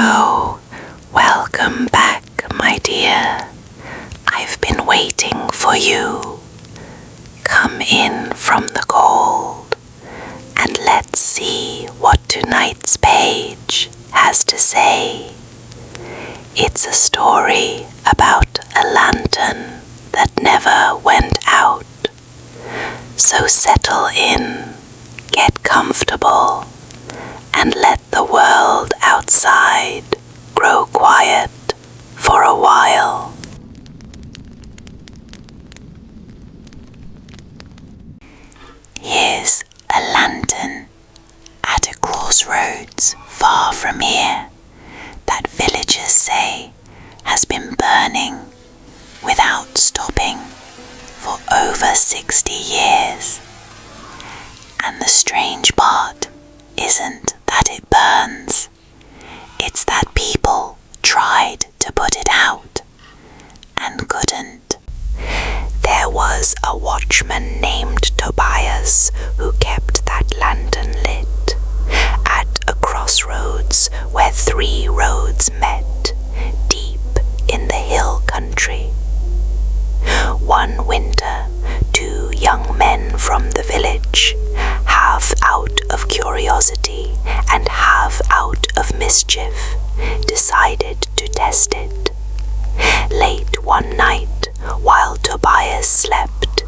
Hello, welcome back, my dear. I've been waiting for you. Come in from the cold, and let's see what tonight's page has to say. It's a story about a lantern that never went out. So settle in, get comfortable, and let the world outside grow quiet for a while. Here's a lantern at a crossroads far from here that villagers say has been burning without stopping for over 60 years. And the strange part isn't that it burns, it's that people tried to put it out and couldn't. There was a watchman named Tobias who kept that lantern lit at a crossroads where 3 roads met deep in the hill country. One winter, 2 young men from the village, half out of curiosity and half out of mischief, decided to test it. Late one night, while Tobias slept,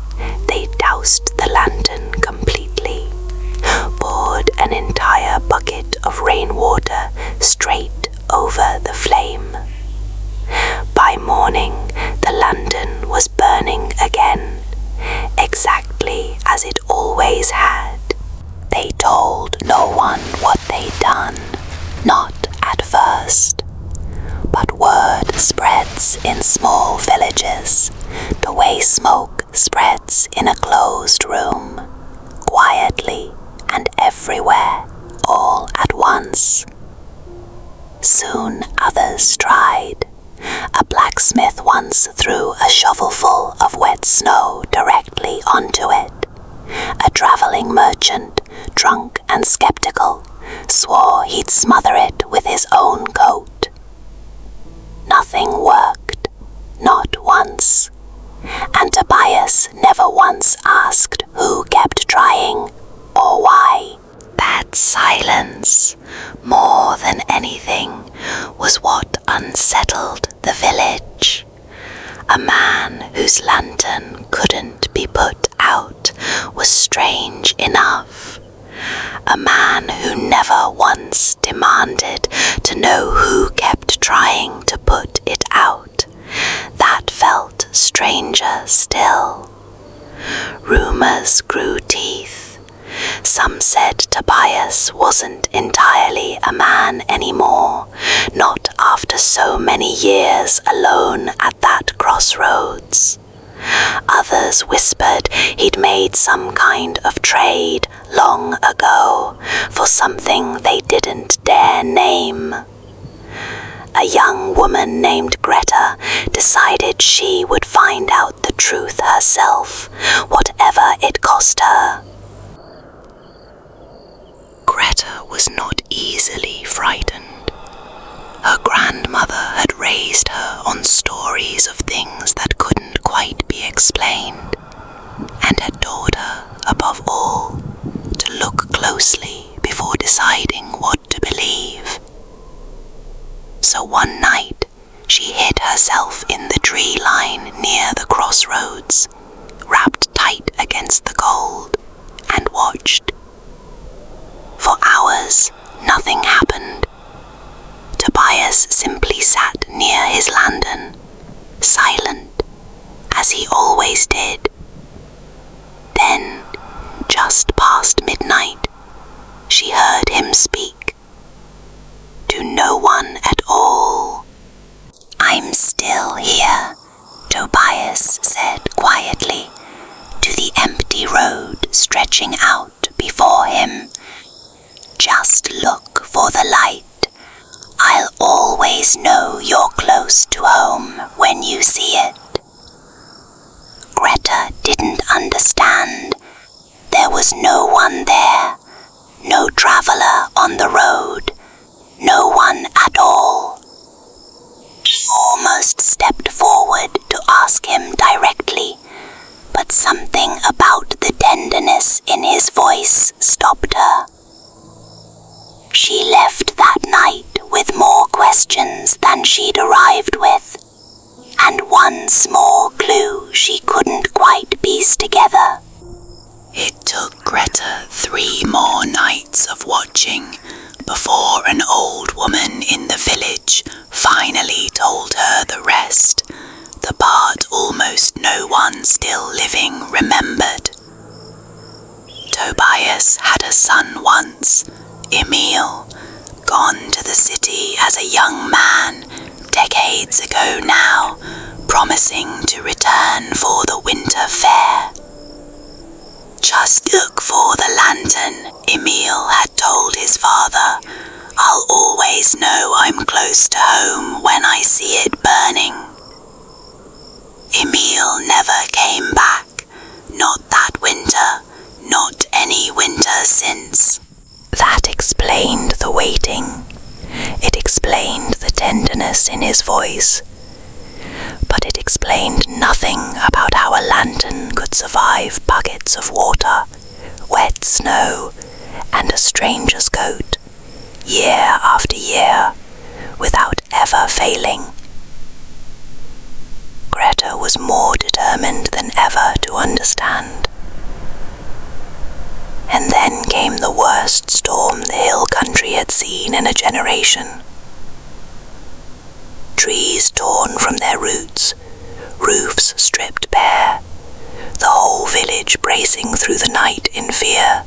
they doused the lantern completely, poured an entire bucket of rainwater straight over the flame. By morning, the lantern was burning again, exactly as it always had. They told no one what they'd done, not at first. But word spreads in small villages, the way smoke spreads in a closed room, quietly and everywhere, all at once. Soon others tried. A blacksmith once threw a shovelful of wet snow directly onto it. A traveling merchant, drunk and skeptical, swore he'd smother it with his own coat. Nothing worked, not once, and Tobias never once asked who kept trying or why. That silence, more than anything, was what unsettled the village. A man whose lantern couldn't be put out was strange enough. A man who never once demanded to know who kept trying to put it out. That felt stranger still. Rumors grew teeth. Some said Tobias wasn't entirely a man anymore, not after so many years alone at that crossroads. Others whispered he'd made some kind of trade long ago for something they didn't dare name. A young woman named Greta decided she would find out the truth herself, whatever it cost her. Greta was not easily frightened. Her grandmother had raised her on stories of things that couldn't quite be explained, and had taught her, above all, to look closely before deciding what to believe. So one night, she hid herself in the tree line near the crossroads, wrapped tight against the cold, and watched. For hours, nothing happened. Tobias simply sat near his lantern, silent, as he always did. Then, just past midnight, she heard him speak. To no one at all. "I'm still here," Tobias said quietly, to the empty road stretching out before him. "Just look for the light. I'll always know you're close to home when you see it." Greta didn't understand. There was no one there, no traveler on the road, no one at all. one small clue she couldn't quite piece together. It took Greta 3 more nights of watching before an old woman in the village finally told her the rest, the part almost no one still living remembered. Tobias had a son once, Emil, gone to the city as a young man decades ago now, promising to return for the winter fair. Just look for the lantern, Emil had told his father. I'll always know I'm close to home when I see it burning. Emil never came back, not that winter, not any winter since. That explained the waiting. It explained the tenderness in his voice. But it explained nothing about how a lantern could survive buckets of water, wet snow, and a stranger's coat, year after year, without ever failing. Greta was more determined than ever to understand. And then came the worst storm the hill country had seen in a generation. Trees torn from their roots, roofs stripped bare, the whole village bracing through the night in fear.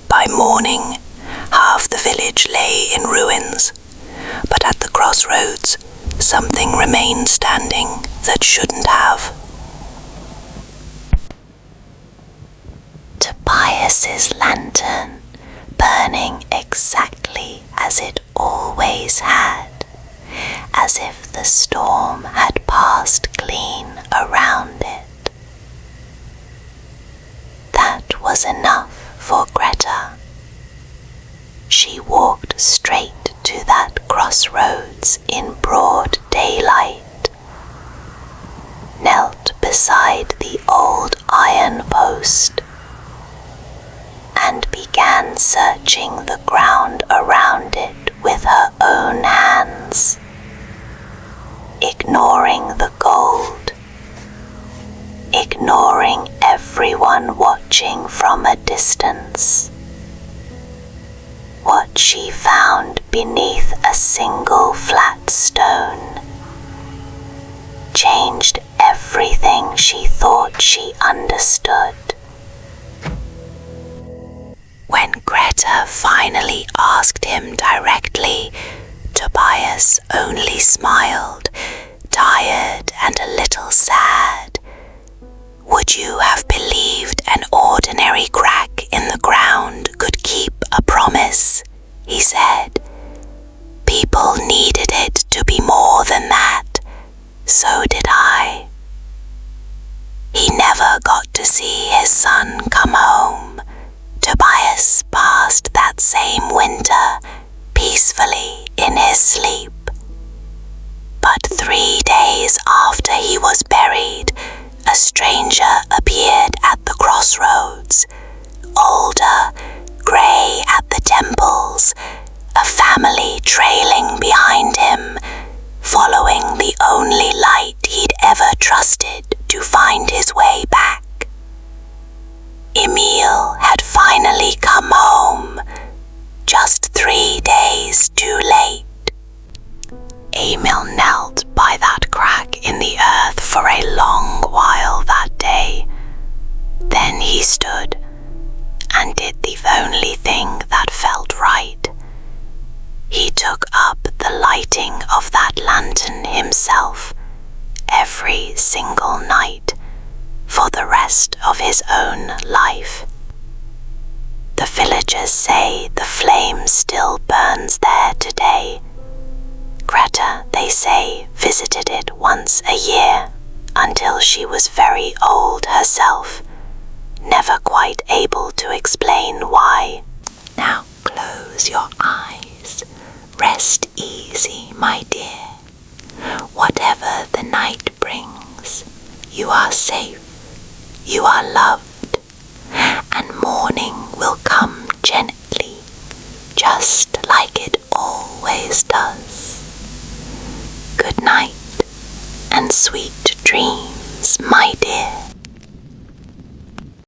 By morning, half the village lay in ruins, but at the crossroads, something remained standing that shouldn't have. Tobias's lantern, burning exactly as it always had, as if the storm had passed clean around it. That was enough for Greta. She walked straight to that crossroads in broad daylight, knelt beside the old iron post, and began searching the ground around it with her own hands, ignoring the gold, ignoring everyone watching from a distance. What she found beneath a single flat stone changed everything she thought she understood. When Greta finally asked him directly, Tobias only smiled, tired and a little sad. Would you have believed an ordinary crack in the ground could keep a promise? He said. People needed it to be more than that. So did I. He never got to see his son come home. Tobias passed that same winter peacefully in his sleep. But 3 days after he was buried, a stranger appeared at the crossroads, older, grey at the temples, a family trailing behind him, following the only light he'd ever trusted to find his way back. Emil had finally come home, just 3 days too late. Emil knelt by that crack in the earth for a long while that day. Then he stood and did the only thing that felt right. He took up the lighting of that lantern himself every single night for the rest of his own life. The villagers say the flame still burns there today. Greta, they say, visited it once a year until she was very old herself, never quite able to explain why. Now close your eyes, rest easy, my dear. Whatever the night brings, you are safe, you are loved, and morning will come gently, just like it always does. Good night, Sweet dreams, my dear.